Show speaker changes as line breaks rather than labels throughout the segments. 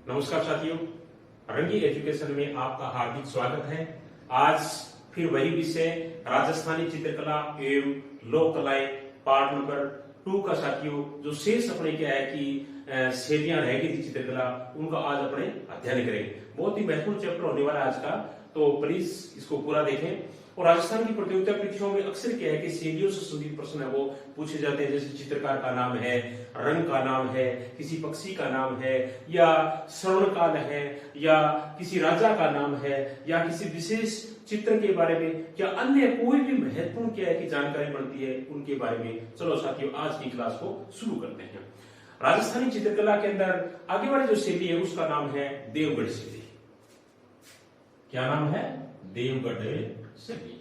नमस्कार साथियों, रंगी एजुकेशन में आपका हार्दिक स्वागत है। आज फिर वही विषय राजस्थानी चित्रकला एवं लोक कलाएं पार्ट नंबर 2 का साथियों, जो शेष अपने क्या है कि शैलियां रह गई थी चित्रकला, उनका आज अपने अध्ययन करेंगे। बहुत ही महत्वपूर्ण चैप्टर होने वाला है आज का, तो प्लीज इसको पूरा देखें। और राजस्थान की प्रतियोगिता परीक्षाओं में अक्सर क्या है कि शैलियों से संबंधित प्रश्न है वो पूछे जाते हैं, जैसे चित्रकार का नाम है, रंग का नाम है, किसी पक्षी का नाम है, या स्वर्णकाल है, या किसी राजा का नाम है, या किसी विशेष चित्र के बारे में, क्या अन्य कोई भी महत्वपूर्ण क्या है कि जानकारी बनती है उनके बारे में। चलो साथियों, आज की क्लास को शुरू करते हैं। राजस्थानी चित्रकला के अंदर आगे वाली जो शैली है उसका नाम है देवगढ़ शैली। क्या नाम है? देवगढ़ शैली।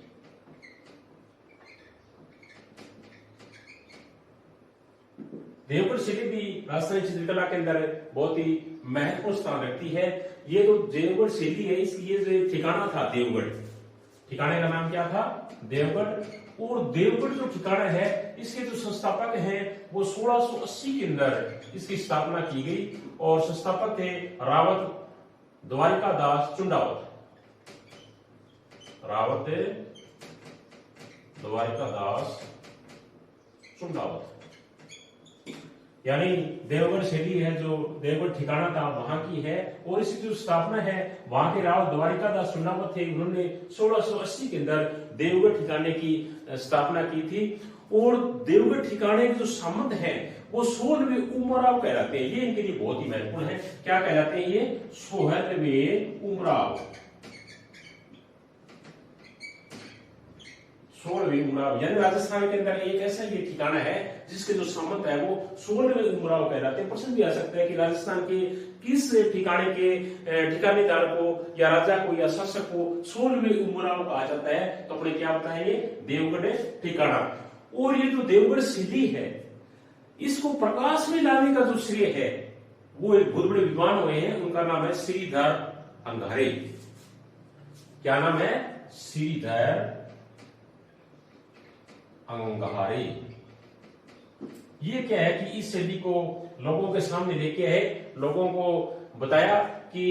देवगढ़ शैली भी राजस्थानी चित्रकला के अंदर बहुत ही महत्वपूर्ण स्थान रखती है। ये जो देवगढ़ शैली है, इसकी ये जो ठिकाना था देवगढ़, ठिकाने का नाम क्या था? देवगढ़। और देवगढ़ जो ठिकाना है, इसके जो संस्थापक हैं वो 1680 के अंदर इसकी स्थापना की गई, और संस्थापक थे रावत द्वारिकादास चुंडावत। रावत द्वारिकादास चुंडावत, यानी देवगढ़ शैली है जो देवगढ़ ठिकाना था वहां की है, और इसकी जो स्थापना है वहां के राव द्वारिकादास चुंडावत थे। उन्होंने 1680 के अंदर देवगढ़ ठिकाने की स्थापना की थी। और देवगढ़ ठिकाने के जो सामंत हैं वो 16वें उमराव कहलाते हैं। ये इनके लिए बहुत ही महत्वपूर्ण है। क्या कहलाते हैं ये? 16वें उमराव। 16वें उमराव, यानी राजस्थान के अंदर एक ऐसा ये ठिकाना है जिसके जो सामंत है वो 16वें उमराव कहलाते हैं। प्रश्न भी आ सकता है कि राजस्थान के किस ठिकाने के ठिकानेदार को या राजा को या शासक को 16वें उमराव कहा जाता है? तो अपने क्या बताएंगे? देवगढ़ ठिकाना। और ये जो देवगढ़ शैली है, इसको प्रकाश में लाने का जो श्रेय है वो एक बहुत बड़े विद्वान हुए हैं, उनका नाम है श्रीधर अंगारे। क्या नाम है? श्रीधर अंगारे। ये क्या है कि इस शैली को लोगों के सामने लेके आए, लोगों को बताया कि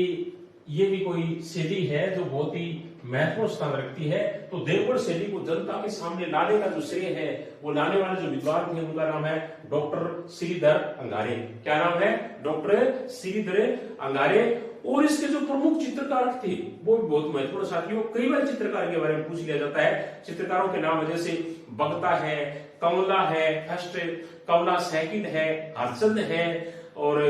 ये भी कोई शैली है जो बहुत ही महत्वपूर्ण स्थान रखती है। तो देवगढ़ शैली को जनता के सामने लाने का जो श्रेय है वो लाने वाले जो विद्वान थे उनका नाम है डॉक्टर श्रीधर अंगारे। क्या नाम है? डॉक्टर श्रीधर अंगारे। और इसके जो प्रमुख चित्रकार थे वो भी बहुत महत्वपूर्ण साथियों। कई बार चित्रकार के बारे में पूछ लिया जाता है। चित्रकारों के नाम जैसे बगता है, कमला है, फर्स्ट कमला, सेकंड है, हरचंद है, और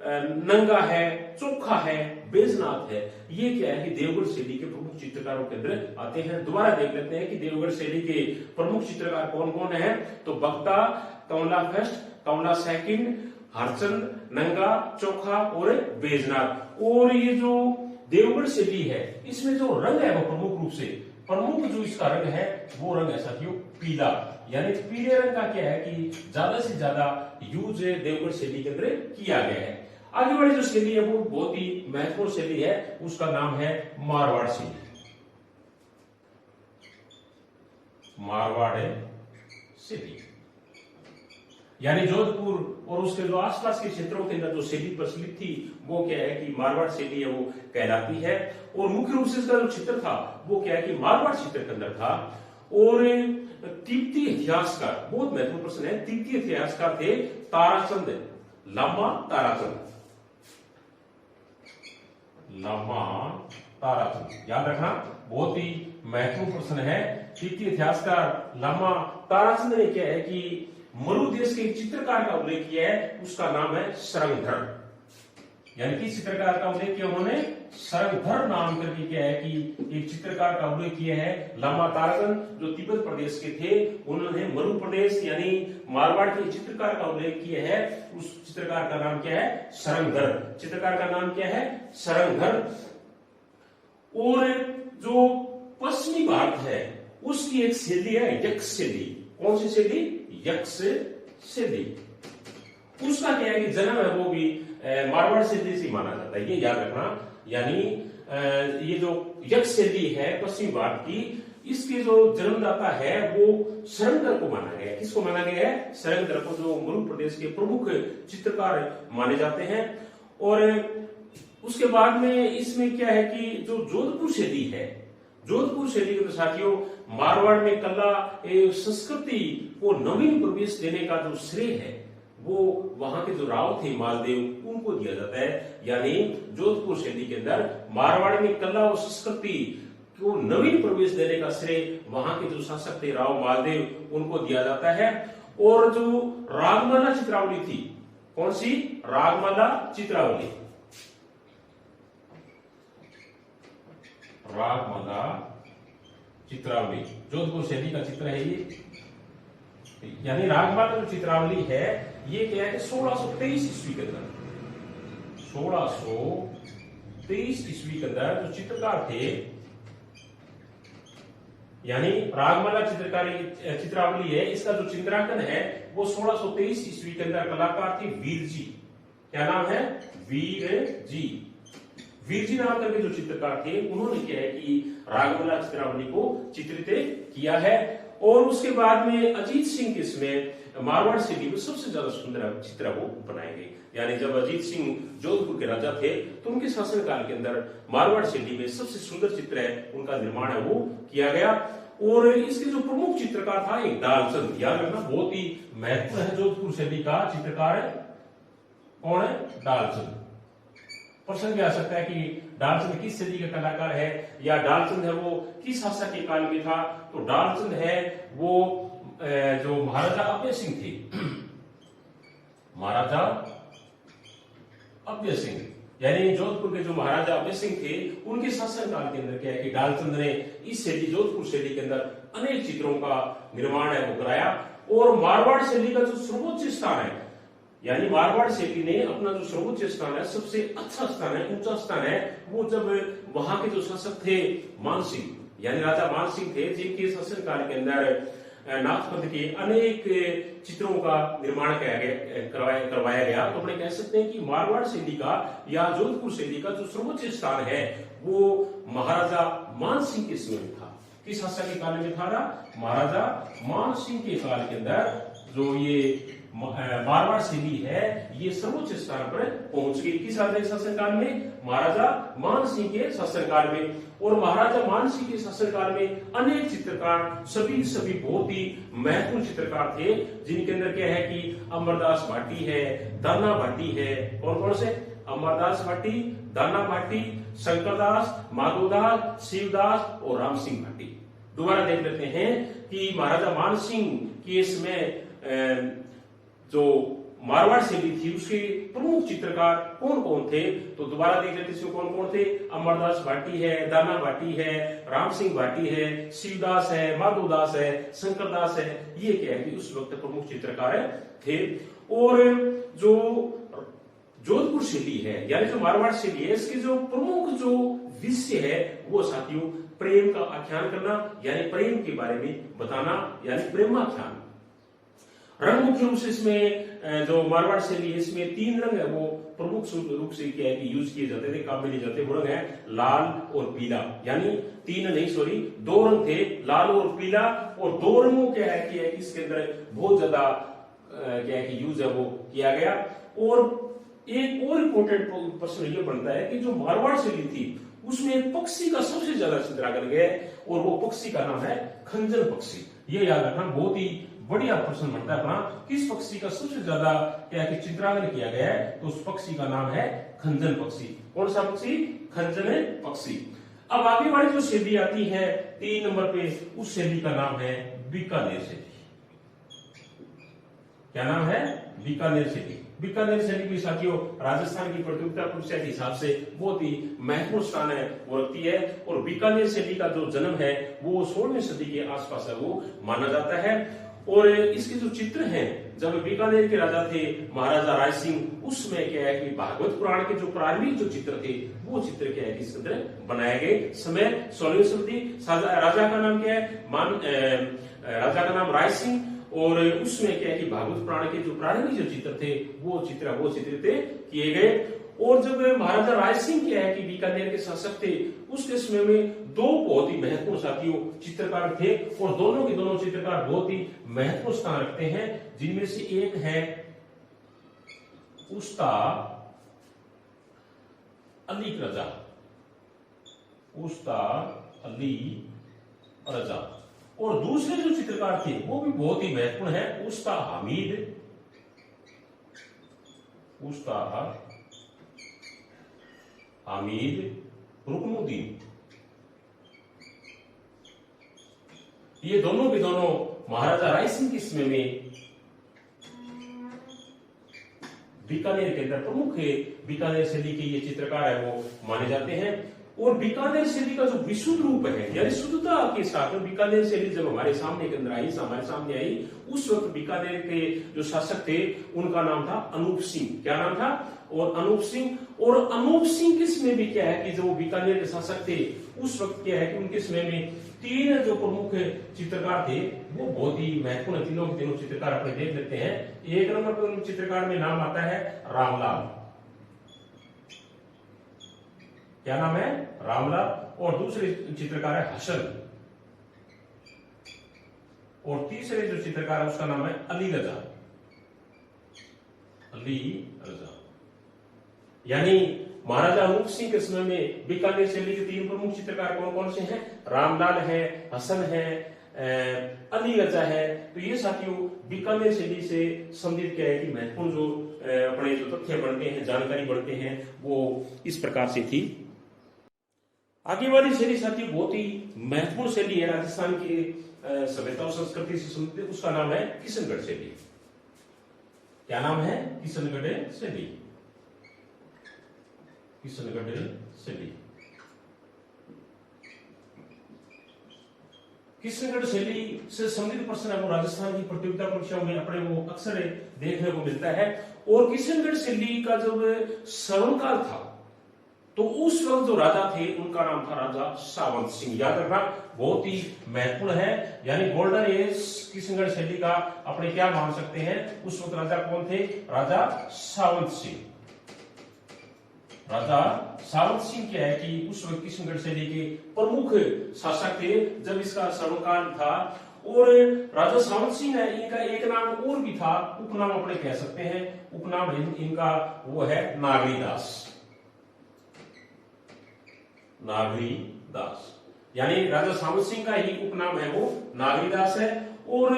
नंगा है, चोखा है, बैजनाथ है। ये क्या है कि देवगढ़ शैली के प्रमुख चित्रकारों के अंदर आते हैं। दोबारा देख लेते हैं कि देवगढ़ शैली के प्रमुख चित्रकार कौन कौन है। तो बगता, कमला फर्स्ट, कमला सेकंड, हरचंद, नंगा, चोखा और बैजनाथ। और ये जो देवगढ़ शैली है, इसमें जो रंग है वो प्रमुख रूप से, प्रमुख जो इसका रंग है वो रंग है साथियों पीला। यानी पीले रंग का क्या है कि ज्यादा से ज्यादा यूज देवगढ़ शैली के अंदर किया गया है। आगे वाली जो शैली है वो बहुत ही महत्वपूर्ण शैली है, उसका नाम है मारवाड़ शैली। मारवाड़ शैली, यानी जोधपुर और उसके जो आसपास के क्षेत्रों के अंदर जो शैली प्रचलित थी वो क्या है कि मारवाड़ शैली है वो कहलाती है। और मुख्य रूप से इसका जो चित्र था वो क्या है कि मारवाड़ क्षेत्र के अंदर था। और तिब्बती इतिहासकार, बहुत महत्वपूर्ण प्रश्न है, तिब्बती इतिहासकार थे ताराचंद, लामा ताराचंद। लामा ताराचंद, याद रखना, बहुत ही महत्वपूर्ण प्रश्न है। तिब्बती इतिहासकार लामा ताराचंद ने क्या है कि मरु देश के एक चित्रकार का उल्लेख किया है, उसका नाम है सरंगधर। यानी कि चित्रकार का उल्लेख किया उन्होंने सरंगधर नाम करके क्या है कि एक चित्रकार का उल्लेख किया है। लामा ताराचंद जो तिब्बत प्रदेश के थे, उन्होंने मरु प्रदेश यानी मारवाड़ के चित्रकार का उल्लेख किया है। उस चित्रकार का नाम क्या है? सरंगधर। चित्रकार का नाम क्या है? सरंगधर। और जो पश्चिमी भारत है उसकी एक शैली है यक्ष शैली। कौन सी शैली? यक्ष शैली। उसका क्या है कि जन्म है वो भी मारवाड़ शैली से माना जाता है, ये याद रखना। यानी ये जो यक्ष शैली है पश्चिमी भारत की, इसके जो जन्मदाता है वो सरंगधर को माना गया है। किसको माना गया है? सरंगधर को, जो मरु प्रदेश के प्रमुख चित्रकार माने जाते हैं। और उसके बाद में इसमें क्या है कि जो जोधपुर शैली है, जोधपुर शैली के साथियों मारवाड़ में कला एवं संस्कृति को नवीन प्रवेश देने का जो श्रेय है वो वहां के जो राव थे मालदेव उनको दिया जाता है। यानी जोधपुर शैली के अंदर मारवाड़ में कला और संस्कृति को नवीन प्रवेश देने का श्रेय वहां के जो शासक थे राव मालदेव उनको दिया जाता है। और जो रागमाला चित्रावली थी, कौन सी? रागमाला चित्रावली, रागमाला चित्रावली जोधपुर शैली का चित्र है ये। यानी रागमाला जो चित्रावली है ये क्या है? 1623 ईस्वी के अंदर, 1623 ईस्वी के अंदर जो चित्रकार थे, यानी रागमाला चित्रावली है, इसका जो चित्रांकन है वो 1623 ईस्वी के अंदर कलाकार थे वीर जी। क्या नाम है? वीर जी। वीर जी नाम करके जो चित्रकार थे उन्होंने क्या है कि रागमाला चित्रावली को चित्रित किया है। और उसके बाद में अजीत सिंह के इसमें मारवाड़ शैली में सबसे ज्यादा सुंदर चित्र वो बनाएंगे। यानी जब अजीत सिंह जोधपुर के राजा थे तो उनके शासनकाल के अंदर मारवाड़ शैली में सबसे सुंदर चित्र है उनका निर्माण है वो किया गया। और इसके जो प्रमुख चित्रकार था एक डालचंद, याद रखना बहुत ही महत्व है जोधपुर शैली का चित्रकार है कौन है? डालचंद। प्रश्न भी आ सकता है कि डालचंद किस सदी का कलाकार है या डालचंद है वो किस शासक के काल में था? तो डालचंद है वो जो महाराजा अभय सिंह थे, महाराजा अभय सिंह, यानी जोधपुर के जो महाराजा अभय सिंह थे उनके शासन काल के अंदर क्या है कि डालचंद ने इस शैली जोधपुर शैली के अंदर अनेक चित्रों का निर्माण है वो कराया। और मारवाड़ शैली का जो सर्वोच्च स्थान है, यानी मारवाड़ शैली ने अपना जो सर्वोच्च स्थान है, सबसे अच्छा स्थान है, ऊंचा स्थान है, वो जब वहां के जो शासक थे मानसिंह, यानी राजा मानसिंह थे जिनके शासन काल के अंदर नाथपंथ के अनेक चित्रों का निर्माण करवाया गया। तो अपने कह सकते हैं कि मारवाड़ शैली का या जोधपुर शैली का जो सर्वोच्च स्थान है वो महाराजा मानसिंह के समय में था। किस शासक के काल में था? महाराजा मानसिंह के काल के अंदर जो ये मारवाड़ शैली है ये सर्वोच्च स्थान पर पहुंच गई। किस राजा के शासनकाल में? महाराजा मानसिंह के शासनकाल में। और महाराजा मानसिंह के शासनकाल में अनेक चित्रकार सभी बहुत ही महत्वपूर्ण चित्रकार थे जिनके अंदर क्या है कि अमरदास भाटी है, दाना भाटी है। कौन कौन से? अमरदास भाटी, दाना भाटी, शंकरदास, माधोदास, शिवदास और राम सिंह भाटी। दोबारा देख लेते हैं कि महाराजा मानसिंह के इसमें जो मारवाड़ शैली थी उसके प्रमुख चित्रकार कौन कौन थे? तो दोबारा देख लेते हैं कौन कौन थे। अमरदास भाटी है, दाना भाटी है, राम सिंह भाटी है, शिवदास है, माधोदास है, शंकरदास है। ये क्या है कि उस वक्त प्रमुख चित्रकार थे। और जो जोधपुर शैली है यानी जो मारवाड़ शैली है इसके जो प्रमुख जो विषय है वो साथियों प्रेम का आख्यान करना, यानी प्रेम के बारे में बताना, यानी प्रेमाख्यान। रंग मुख्य रूप से इसमें जो मारवाड़ शैली है इसमें 3 रंग है वो प्रमुख रूप से क्या है कि यूज किए जाते थे, काम में लिए जाते। वो रंग है लाल और पीला, यानी 2 रंग थे, लाल और पीला। और 2 रंगों क्या है कि इसके अंदर बहुत ज्यादा क्या है कि यूज है वो किया गया। और एक और इम्पोर्टेंट प्रश्न ये बनता है कि जो मारवाड़ शैली थी उसमें एक पक्षी का सबसे ज्यादा चित्रांकन गया और वो पक्षी का नाम है खंजन पक्षी। ये याद रखना, बहुत ही बढ़िया प्रश्न बनता है अपना, किस पक्षी का सबसे ज्यादा क्या है कि चित्रांकन किया गया है? तो उस पक्षी का नाम है खंजन पक्षी। कौन सा पक्षी? खंजन पक्षी। अब आगे वाली जो शैली आती है 3 नंबर पे, उस शैली का नाम है बीकानेर शैली। क्या नाम है? बीकानेर शैली। बीकानेर शैली की साथियों राजस्थान की प्रतियोगिता परीक्षा के हिसाब से बहुत ही महत्वपूर्ण स्थान है वो रखती है। और बीकानेर शैली का जो जन्म है वो 16वीं सदी के आसपास है वो माना जाता है। और इसके जो चित्र हैं, जब बीकानेर के राजा थे महाराजा राय सिंह, उसमें क्या है कि भागवत पुराण के जो प्रारंभिक जो चित्र थे वो चित्र क्या है कि इसके अंदर बनाए गए। समय 16वीं सदी। राजा का नाम क्या है? राजा का नाम राय सिंह। और उसमें क्या है कि भागवत पुराण के जो प्रारंभिक जो चित्र थे वो चित्रित किए गए। और जब महाराजा राय सिंह क्या है कि बीकानेर के शासक थे उसके समय में 2 बहुत ही महत्वपूर्ण साथियों चित्रकार थे। और दोनों के दोनों चित्रकार बहुत ही महत्वपूर्ण स्थान रखते हैं, जिनमें से एक है उस्ताद अली रजा, उस्ताद अली रजा। और दूसरे जो चित्रकार थे वो भी बहुत ही महत्वपूर्ण है, उस्ताद हामिद, उस्ताद हामिद रुकनुद्दीन। ये दोनों भी दोनों महाराजा राय सिंह के समय में बीकानेर के अंदर प्रमुख बीकानेर शैली के ये चित्रकार है वो माने जाते हैं। और बीकानेर शैली का जो विशुद्ध रूप है, यानी शुद्धता के साथ में बीकानेर शैली जब हमारे सामने के अंदर आई, हमारे सामने आई, उस वक्त बीकानेर के जो शासक थे उनका नाम था अनूप सिंह। क्या नाम था? और अनूप सिंह। और अनूप सिंह के समय में क्या है कि जो बीकानेर के शासक थे उस वक्त क्या है कि उनके समय में तीन जो प्रमुख चित्रकार थे वो बहुत ही महत्वपूर्ण, तीनों के तीनों चित्रकार अपने देख लेते हैं। एक नंबर पर उन चित्रकार में नाम आता है रामलाल। क्या नाम है? रामलाल। और दूसरे चित्रकार है हसन। और तीसरे जो चित्रकार है उसका नाम है अली रजा, अली रजा। यानी महाराजा अनूप सिंह के समय में बीकानेर शैली के तीन प्रमुख चित्रकार कौन कौन से हैं? रामलाल है, हसन है, अली रजा है। तो ये साथियों बीकानेर शैली से संबंधित क्या है कि महत्वपूर्ण जो अपने जो तथ्य बनते हैं, जानकारी बढ़ते हैं, वो इस प्रकार से थी। आगे वाली शैली साथियों बहुत ही महत्वपूर्ण शैली है राजस्थान की सभ्यता और संस्कृति से संबंधित, उसका नाम है किशनगढ़ शैली। क्या नाम है? किशनगढ़ शैली, किशनगढ़ शैली। किशनगढ़ शैली से संबंधित प्रश्न है वो राजस्थान की प्रतियोगिता परीक्षाओं में अपने वो अक्सर देखने को मिलता है। और किशनगढ़ शैली का जब शासनकाल था तो उस वक्त जो राजा थे उनका नाम था राजा सावंत सिंह। याद रखना, बहुत ही महत्वपूर्ण है। यानी गोल्डन एज किशनगढ़ शैली का अपने क्या मान सकते हैं, उस वक्त राजा कौन थे? राजा सावंत सिंह। राजा सावंत सिंह क्या है कि उस वक्त किशनगढ़ शैली के प्रमुख शासक थे जब इसका शासनकाल था। और राजा सावंत सिंह है, इनका एक नाम और भी था, उपनाम अपने कह सकते हैं। उपनाम इनका वो है नागरीदास, नागरीदास। यानी राजा सावंत सिंह का ही उपनाम है वो नागरीदास है। और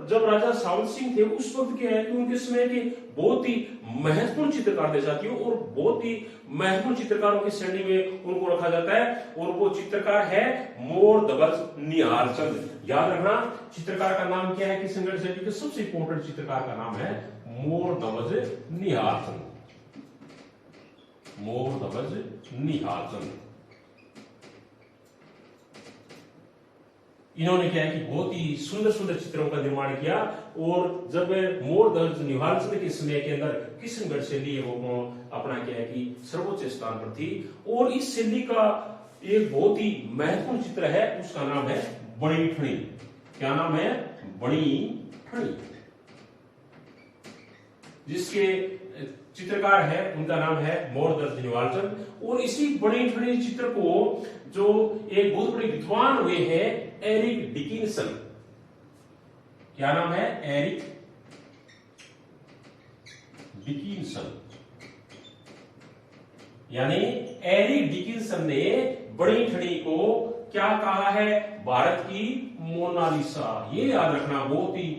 जब राजा सावंत सिंह थे उस वक्त क्या है कि उनके समय के बहुत ही महत्वपूर्ण चित्रकार थे साथियों, और बहुत ही महत्वपूर्ण चित्रकारों की श्रेणी में उनको रखा जाता है। और वो चित्रकार है मोर ध्वज निहाल चंद। याद रखना, चित्रकार का नाम क्या है? किशनगढ़ शैली के सबसे इंपोर्टेंट चित्रकार का नाम है मोर ध्वज निहाल चंद, मोर ध्वज निहाल चंद। इन्होंने क्या है कि बहुत ही सुंदर सुंदर चित्रों का निर्माण किया। और जब मोर ध्वज निहाल चंद के समय के अंदर किशनगढ़ शैली है वो अपना क्या है कि सर्वोच्च स्थान पर थी। और इस शैली का एक बहुत ही महत्वपूर्ण चित्र है, उसका नाम है बड़ी ठणी। क्या नाम है? बड़ी ठणी। जिसके चित्रकार है उनका नाम है मोर ध्वज निहाल चंद। और इसी बड़ी ठणी चित्र को जो एक बहुत बड़े विद्वान हुए हैं एरिक डिकिंसन। क्या नाम है? Eric Dickinson. यानी एरिक डिकिंसन ने बड़ी ठणी को क्या कहा है? भारत की मोनालिसा। ये याद रखना बहुत ही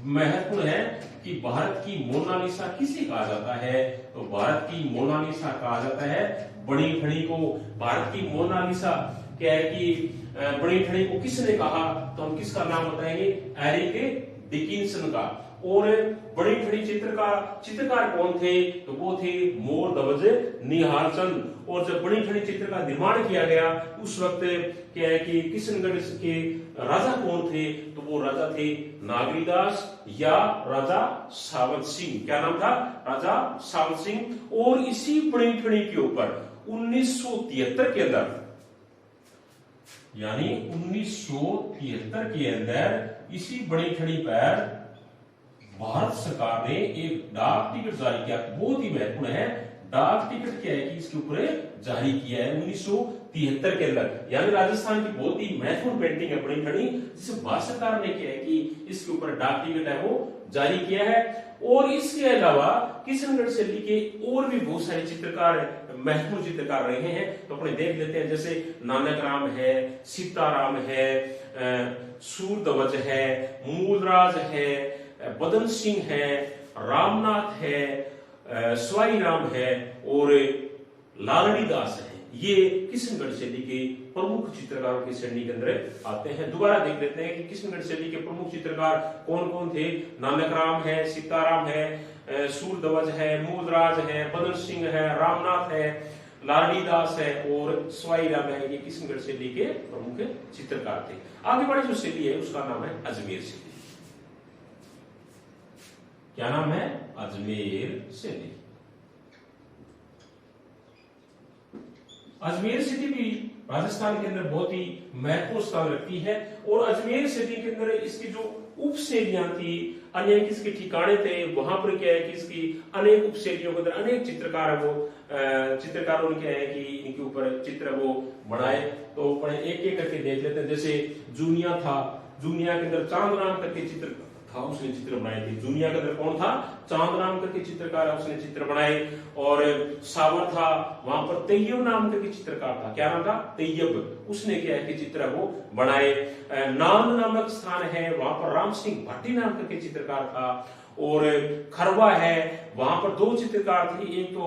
महत्वपूर्ण है कि भारत की मोनालिसा किसे कहा जाता है? तो भारत की मोनालिसा कहा जाता है बड़ी ठणी को। भारत की मोनालिसा क्या है कि बड़ी ठणी को किसने कहा? तो हम किसका नाम बताएंगे? एरिक डिकिंसन का। और बड़ी ठणी चित्रकार कौन थे? तो वो थे मोर ध्वज निहाल चंद। और जब बड़ी ठणी चित्र का निर्माण किया गया उस वक्त क्या है कि किशनगढ़ के राजा कौन थे? तो वो राजा थे नागरीदास या राजा सावंत सिंह। क्या नाम था? राजा सावंत सिंह। और इसी बड़ी ठणी के ऊपर 1973 के अंदर, यानी 1973 के अंदर इसी बड़ी ठणी पर भारत सरकार ने एक डाक टिकट जारी किया। बहुत ही महत्वपूर्ण है। डाक टिकट क्या है कि इसके ऊपर जारी किया है 1973 के अंदर। यानी राजस्थान की बहुत ही महत्वपूर्ण पेंटिंग है बड़ी ठणी, जिसे भारत सरकार ने क्या है कि इसके ऊपर डाक टिकट है वो जारी किया है। और इसके अलावा किशनगढ़ शैली के और भी बहुत सारे चित्रकार महत्वपूर्ण चित्रकार रहे हैं। तो अपने देख लेते हैं, जैसे नानक राम है, सीताराम है, सूरध्वज है, मूलराज है, बदन सिंह है, रामनाथ है, स्वाई राम है और लालड़ी दास है। ये किशनगढ़ शैली के प्रमुख चित्रकारों की श्रेणी के अंदर आते हैं। दोबारा देख लेते हैं कि किशनगढ़ शैली के प्रमुख चित्रकार कौन कौन थे। नानक राम है, सीताराम है, सूरध्वज है, मूलराज है, बदन सिंह है, रामनाथ है, लालड़ी दास है और स्वाई राम है। ये किशनगढ़ शैली के प्रमुख चित्रकार थे। आगे बढ़े जो शैली है उसका नाम है अजमेर शैली। क्या नाम है? अजमेर शैली। अजमेर शैली भी राजस्थान के अंदर बहुत ही महत्वपूर्ण स्थान रखती है और अजमेर शैली के अंदर इसकी जो उप शैलियां थी, अनेक इसके ठिकाने थे, वहां पर क्या है कि इसकी अनेक उप शैलियों के अंदर अनेक चित्रकार वो चित्रकारों ने क्या है कि इनके ऊपर चित्र वो बनाए। तो एक एक करके देख लेते हैं। जैसे जूनिया था, जूनिया के अंदर चांद नाम करके चित्र था, उसने चित्र बनाए थे। जूनिया के अंदर कौन था? चांद नाम करके चित्रकार, उसने चित्र बनाए। और सावर था, वहां पर तैयब नाम करके चित्रकार था। क्या नाम था? तैयब। उसने क्या है कि चित्र वो बनाए। नान नामक स्थान है, वहां पर राम सिंह भट्टी नाम करके चित्रकार था। और खरवा है, वहां पर दो चित्रकार थे, एक तो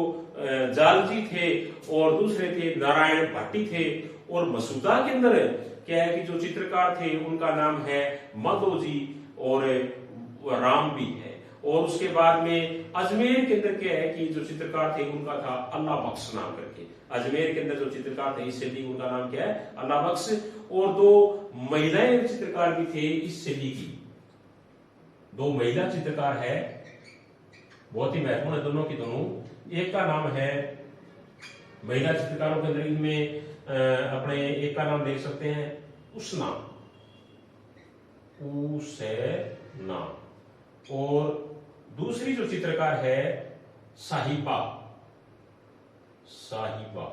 जालजी थे और दूसरे थे नारायण भट्टी थे। और मसूदा के अंदर क्या है कि जो चित्रकार थे उनका नाम है माधोजी और राम भी है। और उसके बाद में अजमेर के अंदर क्या है कि जो चित्रकार थे उनका था अल्लाह बख्श नाम करके। अजमेर के अंदर जो चित्रकार थे इस शैली, उनका नाम क्या है? अल्लाह बख्श। और दो महिलाएं चित्रकार भी थे इस शैली की। दो महिला चित्रकार है, बहुत ही महत्वपूर्ण है दोनों की दोनों। एक का नाम है, महिला चित्रकारों के अंदर इनमें अपने एक का नाम देख सकते हैं उषना, उसेना। और दूसरी जो चित्रकार है साहिबा, साहिबा।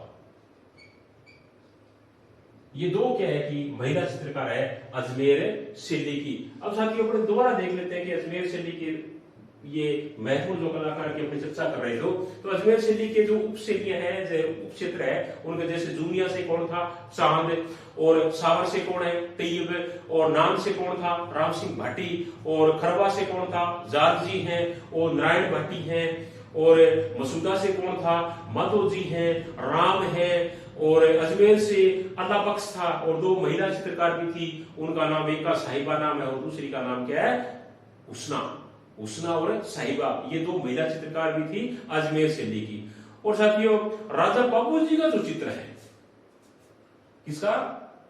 ये दो क्या है कि महिला चित्रकार है अजमेर शैली की। अब साथियों अपने दोबारा देख लेते हैं कि अजमेर शैली के ये महत्वपूर्ण जो कलाकार की अपनी चर्चा कर रहे थे। तो अजमेर शैली के जो उप शैलियां हैं, जो उप क्षेत्र है उनके, जैसे जूनिया से कौन था? चांद। और सावर से कौन है? तैयब। और नान से कौन था? राम सिंह भाटी। और खरवा से कौन था? जालजी हैं और नारायण भट्टी हैं। और मसूदा से कौन था? माधोजी हैं, राम है। और अजमेर से अल्लाह बख्श था और दो महिला चित्रकार भी थी, उनका नाम, एक का साहिबा नाम है और दूसरी का नाम क्या है? उषना। उषना और साहिबा, ये दो महिला चित्रकार भी थी अजमेर शैली की। और साथियों राजा बाबू जी का जो चित्र है, किसका?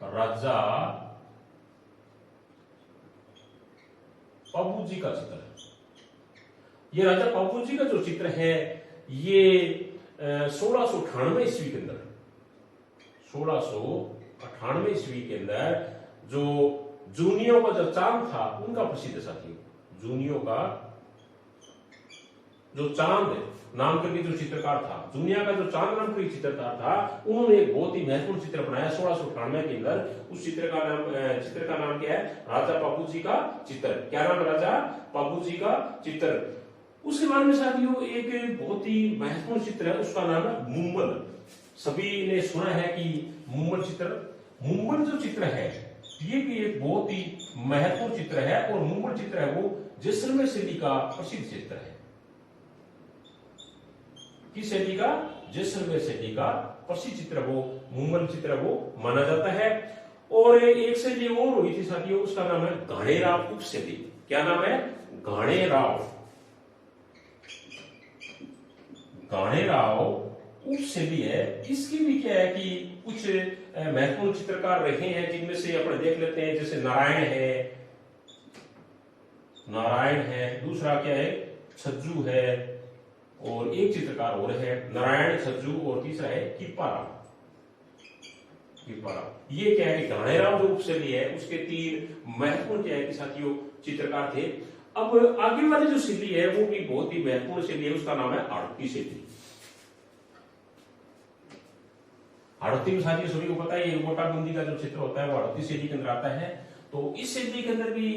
राजा बाबू जी का चित्र है। ये राजा बाबू जी का जो चित्र है ये 1698 ईस्वी के अंदर, 1698 ईस्वी के अंदर जो जूनियों का जो चांद था उनका प्रसिद्ध है साथियों। जूनियों का जो चांद नाम करके जो चित्रकार था, दुनिया का जो चांद नाम का चित्रकार था, उन्होंने एक बहुत ही महत्वपूर्ण चित्र बनाया 1698 के अंदर। उस चित्र का नाम क्या है? राजा बाबू जी का चित्र। क्या नाम? राजा बाबू जी का चित्र। उसके बाद में साथियों एक बहुत ही महत्वपूर्ण चित्र है, उसका नाम है मुम्बल। सभी ने सुना है कि मुम्बल चित्र, मुम्बल जो चित्र है ये भी एक बहुत ही महत्वपूर्ण चित्र है। और मुम्बल चित्र है वो जैसलमेर शैली का प्रसिद्ध चित्र है। किस शैली का? जैसलमेर शैली का प्रसिद्ध चित्र वो मुम्बल चित्र वो माना जाता है। और एक शैली और हुई थी साथियों, उसका नाम है घाणेराव उप शैली। क्या नाम है? घाणेराव, घाणेराव उप शैली है। इसकी भी क्या है कि कुछ महत्वपूर्ण चित्रकार रहे हैं, जिनमें से अपने देख लेते हैं। जैसे नारायण है, नारायण है, दूसरा क्या है? छज्जू है, और एक चित्रकार और है नारायण, छज्जू, और तीसरा है किप्पाराव। किप्पाराव ये क्या है? घाणेराव जो उप शैली है उसके तीन महत्वपूर्ण क्या है कि साथियों चित्रकार थे। अब आगे वाली जो शैली है वो भी बहुत ही महत्वपूर्ण शैली है, उसका नाम है आड़ती शैली। आड़ती में साथियों सभी को पता है ये मोटा बूंदी का जो चित्र होता है वो आड़ती शैली के अंदर आता है। तो इस शैली के अंदर भी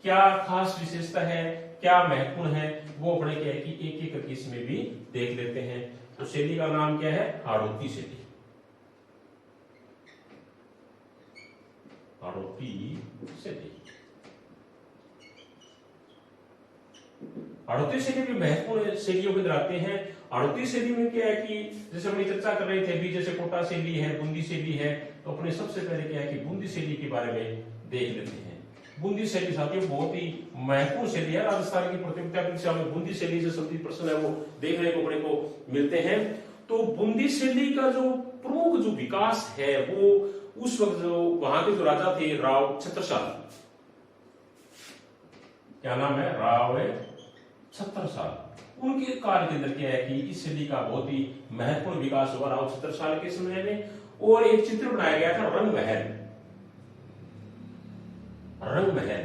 क्या खास विशेषता है, क्या महत्वपूर्ण है, वो अपने क्या है कि एक एक करके इसमें भी देख लेते हैं तो शैली का नाम क्या है? हाड़ौती शैली। हाड़ौती शैली। हाड़ौती शैली भी महत्वपूर्ण शैलियों के अंदर आते हैं। हाड़ौती शैली में क्या है कि जैसे हमने चर्चा कर रहे थे अभी, जैसे कोटा शैली है, बूंदी शैली है, तो अपने सबसे पहले क्या है कि बूंदी शैली के बारे में देख लेते हैं। बूंदी शैली साथियों बहुत ही महत्वपूर्ण शैली है। राजस्थान की प्रतियोगिता परीक्षा में बूंदी शैली से संबंधित प्रश्न है वो देखने को अपने को मिलते हैं। तो बूंदी शैली का जो प्रमुख जो विकास है वो उस वक्त जो वहां के जो राजा थे राव छत्रसाल, क्या नाम है? राव छत्रसाल, उनके कार्य के अंदर क्या है कि इस शैली का बहुत ही महत्वपूर्ण विकास हुआ राव छत्रसाल के समय में। और एक चित्र बनाया गया था रंग महल। रंग महल,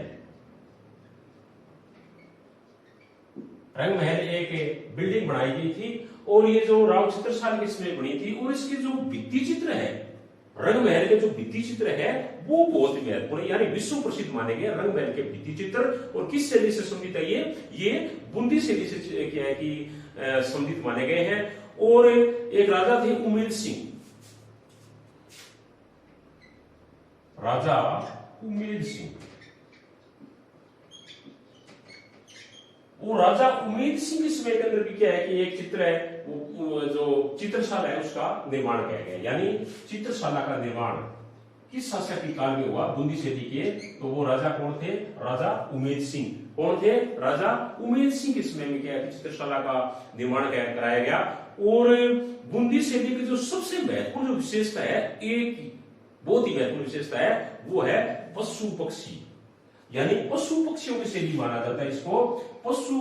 रंग महल एक बिल्डिंग बनाई गई थी और ये जो राव छत्रसाल के समय बनी थी। और इसके जो भित्ति चित्र है, रंग महल के जो भित्ति चित्र है वो बहुत ही महत्वपूर्ण, यानी विश्व प्रसिद्ध माने गए रंग महल के भित्ति चित्र। और किस शैली से संबंधित है ये बूंदी शैली से क्या है कि संबंधित माने गए हैं। और एक राजा थे उमेद सिंह, राजा उमेद सिंह। वो राजा उमेद सिंह के समय के अंदर भी क्या है कि एक चित्र है, वो जो चित्रशाला है उसका निर्माण किया गया। यानी चित्रशाला का निर्माण किस शासक के काल में हुआ? बूंदी शैली के। तो वो राजा कौन थे? राजा उमेद सिंह। कौन थे? राजा उमेद सिंह के समय में क्या है चित्रशाला का निर्माण कराया गया। और बूंदी शैली की जो सबसे महत्वपूर्ण जो विशेषता है, एक बहुत ही महत्वपूर्ण विशेषता है, वो है पशु पक्षी, यानी पशु पक्षियों की शैली माना जाता है इसको। पशु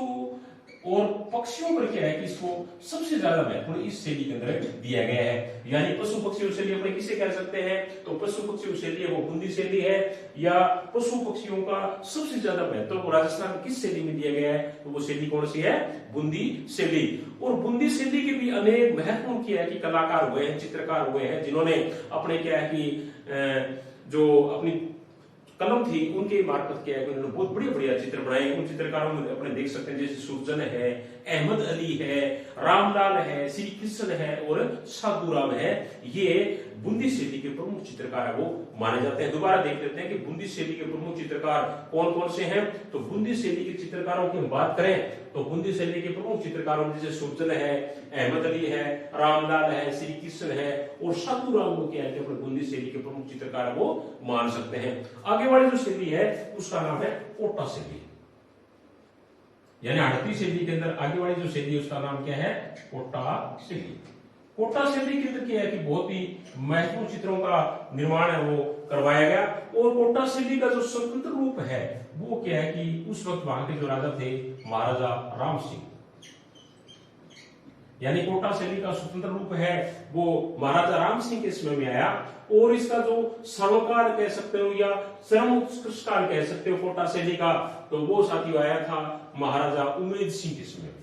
और पक्षियों पर क्या है कि इसको सबसे ज्यादा महत्वपूर्ण इस शैली के अंदर दिया गया है। यानी पशु पक्षियों शैली अपने किसे कह सकते हैं? तो पशु पक्षियों शैली है वो बूंदी शैली है। या पशु पक्षियों का सबसे ज्यादा महत्व राजस्थान में किस शैली में दिया गया है? तो वो शैली कौन सी है? बूंदी शैली। और बूंदी शैली के भी अनेक महत्वपूर्ण किया है कि कलाकार हुए हैं, चित्रकार हुए हैं, जिन्होंने अपने क्या है कि जो अपनी कलम थी उनके मार्फत क्या है कि उन्होंने बहुत बढ़िया बढ़िया चित्र बनाए। उन चित्रकारों में अपने देख सकते हैं जैसे सुरजन है, अहमद अली है, रामलाल है, श्री कृष्ण है और साधुराम है। ये बूंदी शैली के प्रमुख चित्रकार है वो माने जाते हैं। दोबारा देख लेते हैं कि बूंदी शैली के प्रमुख चित्रकार कौन कौन से हैं। तो बूंदी शैली के चित्रकारों की हम बात करें तो बूंदी शैली के प्रमुख चित्रकारों में जैसे सुरजन है, अहमद अली है, रामलाल है, श्री कृष्ण है और साधुराम को क्या है कि अपने बूंदी शैली के प्रमुख चित्रकार वो मान सकते हैं। आगे वाली जो शैली है उसका नाम है कोटा शैली, यानी हाड़ौती शैली के अंदर आगे वाली जो शैली है उसका नाम क्या है? कोटा शैली। कोटा शैली के अंदर क्या है कि बहुत ही महत्वपूर्ण चित्रों का निर्माण है वो करवाया गया। और कोटा शैली का जो स्वतंत्र रूप है वो क्या है कि उस वक्त वहां के जो राजा थे महाराजा राम सिंह, यानी कोटा शैली का स्वतंत्र रूप है वो महाराजा राम सिंह के समय में आया। और इसका जो सर्वकार कह सकते हो या सर्वोत्कृष्टकार कह सकते हो कोटा शैली का, तो वो साथियों आया था महाराजा उमेद सिंह के समय में।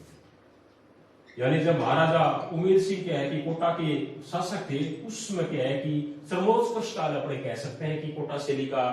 यानी जब महाराजा उमेद सिंह क्या है कि कोटा के शासक थे उसमें क्या है कि सर्वोत्कृष्ट काल अपने कह सकते हैं कि कोटा शैली का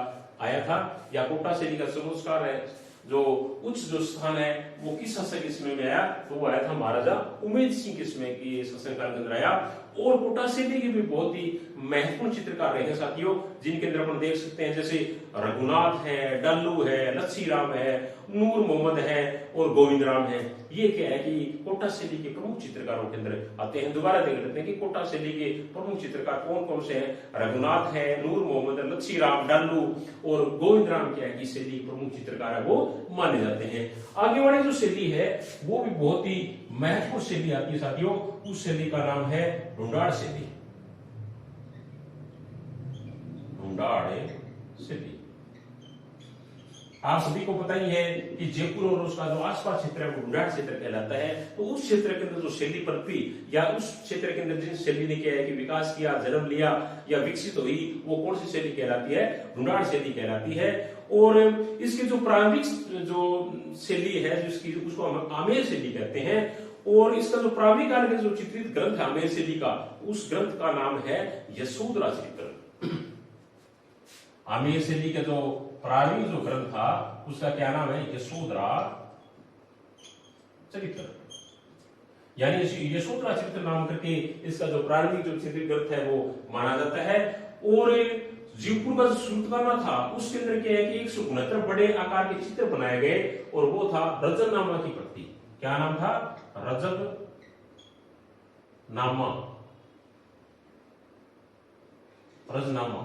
आया था। या कोटा शैली का सर्वोत्कृष्ट काल है जो उच्च जो स्थान है वो किस शासक के समय में आया? तो वो आया था महाराजा उमेद सिंह के समय की शासनकाल के अंदर आया। और कोटा शैली के भी बहुत ही महत्वपूर्ण चित्रकार रहे हैं साथियों, जिनके अंदर अपन देख सकते हैं जैसे रघुनाथ है, डल्लू है, लच्छी राम है, नूर मोहम्मद है और गोविंद राम है। ये क्या है कि कोटा शैली के प्रमुख चित्रकारों के अंदर आते हैं। दोबारा देख लेते हैं कि कोटा शैली के प्रमुख चित्रकार कौन कौन से हैं। रघुनाथ है, नूर मोहम्मद, लच्छी राम, डल्लू और गोविंद राम क्या है कि शैली के प्रमुख चित्रकार है वो माने जाते हैं। आगे वाली जो शैली है वो भी बहुत ही महत्वपूर्ण शैली आती है साथियों। उस शैली का नाम है ढूंढाड़ शैली। ढूंढाड़ शैली आप सभी को पता ही है कि जयपुर और उसका जो आसपास क्षेत्र है वो ढूंढाड़ क्षेत्र कहलाता है। तो उस क्षेत्र के अंदर जो शैली पनपी या उस क्षेत्र के अंदर जिस शैली ने क्या है कि विकास किया, जन्म लिया या विकसित हुई, वो कौन सी शैली कहलाती है? ढूंढाड़ शैली कहलाती है। और इसकी जो प्रारंभिक जो शैली है जिसकी उसको हम आमेर शैली कहते हैं। और इसका जो प्रारंभिक काल में जो चित्रित ग्रंथ है आमेर शैली का, उस ग्रंथ का नाम है यशोधरा चरित्र। आमेर शैली का जो प्रारंभिक जो ग्रंथ था उसका क्या नाम है? यशोधरा चरित्र। यानी यशोधरा चरित्र नाम करके इसका जो प्रारंभिक जो चरित्र ग्रंथ है वो माना जाता है। और जीवपुर का जो सूत्रखाना था उसके अंदर क्या है कि 169 बड़े आकार के चित्र बनाए गए, और वो था रजत नामा की प्रति। क्या नाम था? रजत नामा, रजनामा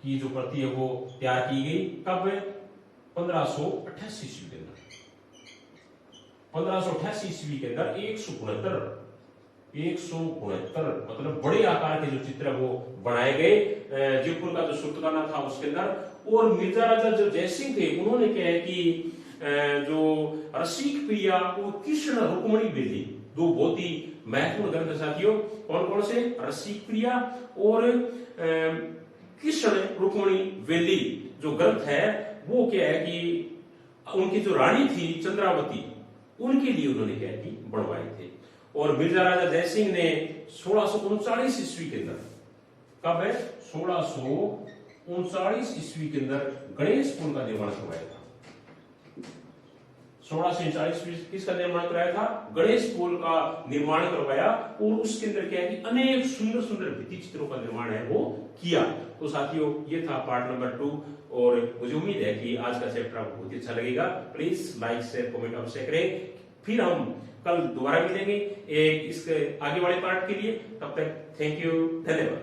की जो प्रति है वो तैयार की गई। कब? 1588 ईस्वी के अंदर। 1588 ईस्वी के अंदर 169 मतलब बड़े आकार के जो चित्र है वो बनाए गए जयपुर का जो सूत्रखाना था उसके अंदर। और मिर्जा राजा जो जयसिंह थे उन्होंने क्या है कि जो रसिक प्रिया और कृष्ण रुक्मणी बेली, दो बहुत ही महत्वपूर्ण ग्रंथ साथियों। कौन कौन से? रसिक प्रिया और कृष्ण रुक्मणी वेली जो ग्रंथ है वो क्या है कि उनकी जो रानी थी चंद्रावती, उनके लिए उन्होंने क्या है कि बनवाए थे। और मिर्जा राजा जयसिंह ने 1639 ईस्वी के अंदर, कब है? 1639 ईस्वी के अंदर गणेश पुल का निर्माण करवाया था। 1639 किसका निर्माण कराया था? गणेश पुल का निर्माण करवाया। और उसके अंदर क्या है कि अनेक सुंदर सुंदर भित्ति चित्रों का निर्माण है वो किया। तो साथियों ये था पार्ट नंबर 2, और मुझे उम्मीद है कि आज का चैप्टर आपको बहुत अच्छा लगेगा। प्लीज लाइक शेयर कमेंट अवश्य करें। फिर हम कल दोबारा मिलेंगे एक इसके आगे वाले पार्ट के लिए। तब तक थैंक यू, धन्यवाद।